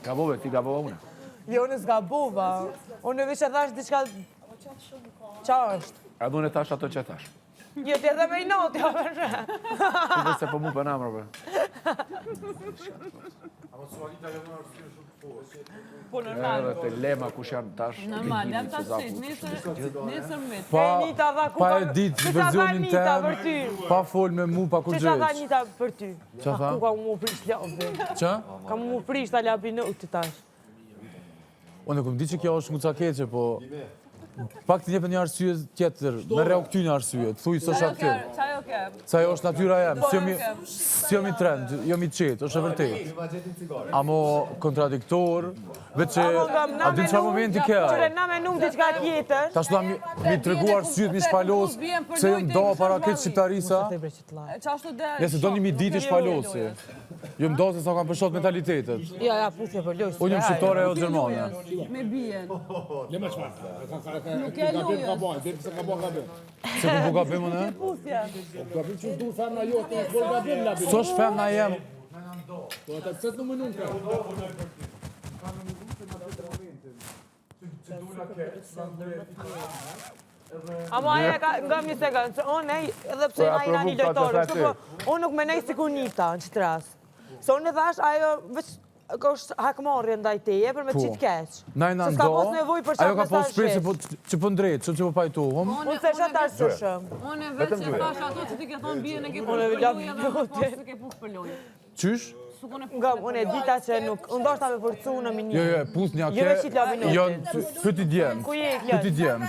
Gabove, ti gabova une. Jo, unë s'gabova. Unë veç e thash diçka... Qa është? Edhe unë e thash ato që e thash. Jo, ti edhe me i noti, jo, përshë. Edhe se po mu për namrë, për. Po normal. Edhe të lema kush janë tash. Normal, jam tash nesër me. Pa e ditë versionin tem, pa fol me mu, pa kur Që qa tha gjëjsh. Nita për ty? Qa tha? Ku ka mu prish labi? Qa? Ka mu prish ta labi në të tash. Unë e kum di që kjo është nguca keqe, po... Pak të njepë një arsye tjetër, me reo këty një arsye, të thuj së shatë kjo. Qaj o ke? Sa jo është natyra jem, s'jom i trend, jom i qetë, është e vërtet. Amo kontradiktor, veç që a din qa momenti ke Qëre aj. na me nuk diçka tjetër. Ta shtu mi të regu arsyet, mi shpalos, se jom do para këtë shqiptarisa. Qa është të dhe? Nëse do një mi ditë i shpalosi. Jom do se sa kam përshot mentalitetet. Ja, puthje për lojës. Unë jom shqiptare e o Gjermane. Me bijen. Lema çfarë? Nuk e lujës. Se ka bën gabim. Se ku po gabim unë? Puthje. Gabim që du femna jote, bën gabim la. So është femna jem. Po ata pse të më nuk ka? Ama aja ka nga një sekund, se unë edhe pse na jena një lojtarë, kështu po unë nuk menej si kur Nita në qëtë rast. Se unë e thash, ajo veç është hakmarrje ndaj teje për me qitë keq. Na i Se s'ka pos nevoj për ajo qatë ka pos mesazh shpresë që po ndrejtë, që po pajtuhëm. Unë se shatë arsyeshëm. Unë e veç e thash ato që ti ke thonë bijen e ke puth Unë e për lap lojë dhe jote. nuk ke puth për lojë. Qysh? Nga unë e dita që nuk, unë do shta me forcu në minjë. Jo, puth një Jo veç qitë la minutit. Jo, pëti djemë. Ku je, Pëti Kloj? djemë.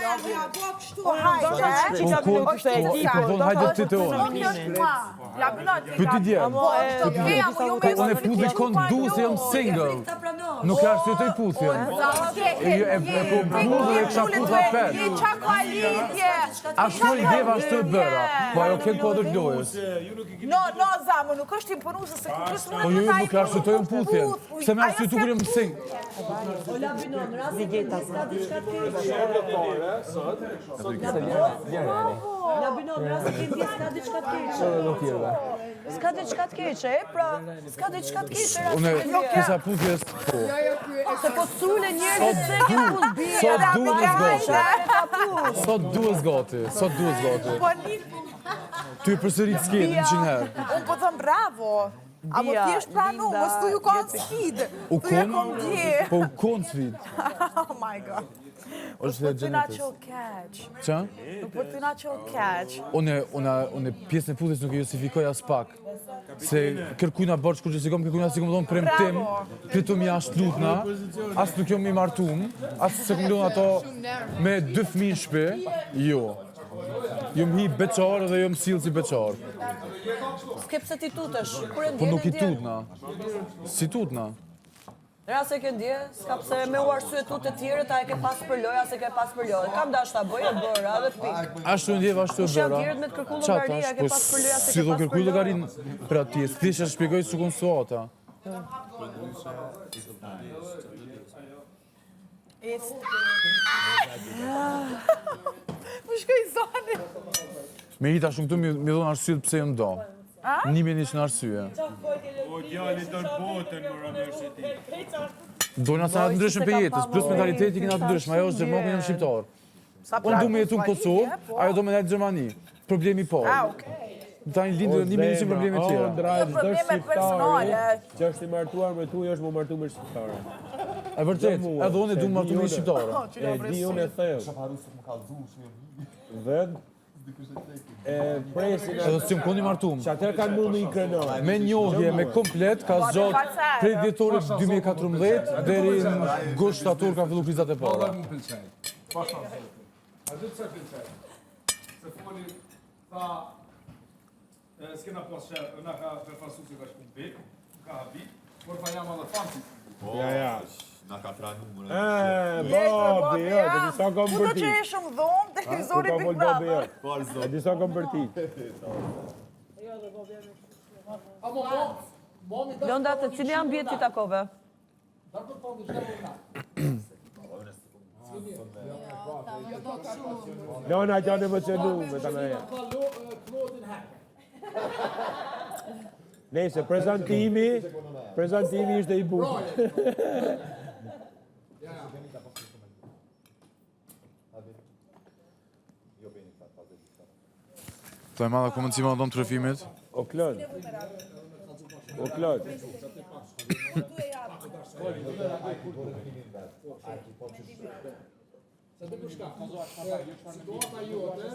Unë do shta qitë la minutit se e di, Unë po kon do hajde shta ti të forcu në unë. minjë. Pëti djemë. Unë e puth i kon du se jam single. Nuk e arsyetoj puthje. E kom puth dhe kisha puth apet. Ashtu i djeva ashtu e bëra. Po ajo këtë kodër lojës. No, zamë, nuk është imponuese se ku është Po ju nuk e arsyetoj puthjen. Pse me arsyetu kur jam single. S'ka diçka të keqe, pra, s'ka diçka të keqe. Unë kisa puthjes, po. Se po sule njerëzit se ke puth bia. Sot duhet gati. Sot duhet gati. Ty përsërit skenë 100 herë. Unë po thëm bravo. A mo thjesht pranu, mos thuju ka sfidë. U kon? kom dje. Po u kon sfid. Oh my god. Është dhe Ty na gjenetis. qo catch. Qa? Nuk po ty na qo catch. Unë pjesën e puthjes nuk e justifikoj as pak. Se kërkujna bërç kur që sikom, kërkujna si kom thonë premtim, pritum jashtë lutna, as nuk jom i martum, as se kom lun ato me 2 fëmijë në shtëpi, jo. Jom hi beqar dhe jom sill si beqar. S'ke pse ti tutesh. Kur e Po ndjen nuk i tutna. Si tutna? Ra se ke ndje, s'ka pse me u arsye tut të tjerët, a e ke pas për lojë, a se ke pas për lojë. Kam dash ta bëj, e bëra, dhe pikë. Ashtu ndjeva, ashtu e Kush janë bëra. tjerët me të kërku Qa llogari, a tash? ke pas për lojë, a se Si ke do pas për kërkuj lojë. llogarin për atje, thjesht e shpjegoj su konsuata. Më shkoj zoni. Me hita shumë këtu mi dhon arsyet pse jam do. Nimi një që në arsye. O djali tër botën më universitet. Dojna sa të ndryshme për jetës, plus mentaliteti kina të ndryshme, ajo është Gjermani, jam shqiptar. Unë du me jetu në Kosovë, ajo do me nejtë Gjermani. Problemi parë. Ta një lindu 1.100 probleme tjera. Probleme personale. Që është i martuar me tu, është më martu me shqiptare. E vërtet, edhe unë e du më martu me një shqiptare. E di unë e thellë. Ved, e presin Edhe si më koni martum. që atër kanë mund i krenoj. Me njohje, me komplet, ka zgjat prej dhjetorit 2014 deri në gusht shtator ka fillu krizat e para. A dhe të pëlqej? Se foli, tha, s'kena pas që na ka përfasu që ka shku në bek, ka habit, por fa jam edhe famti. Ja. Na ka tranu më Bobi, jo, dhe disa kom për Kudo ti. që e shumë dhomë, Ku televizori ka Big fol Bobi, Brother. jo. Dhe disa kom për ti. Londa, të cili ambient ti takove? Lona që në më qënu me të në e. Nese, prezantimi ishte I bukur. Ta e madha komencima në tonë të rëfimit. O Klod. O Klod. Situata jote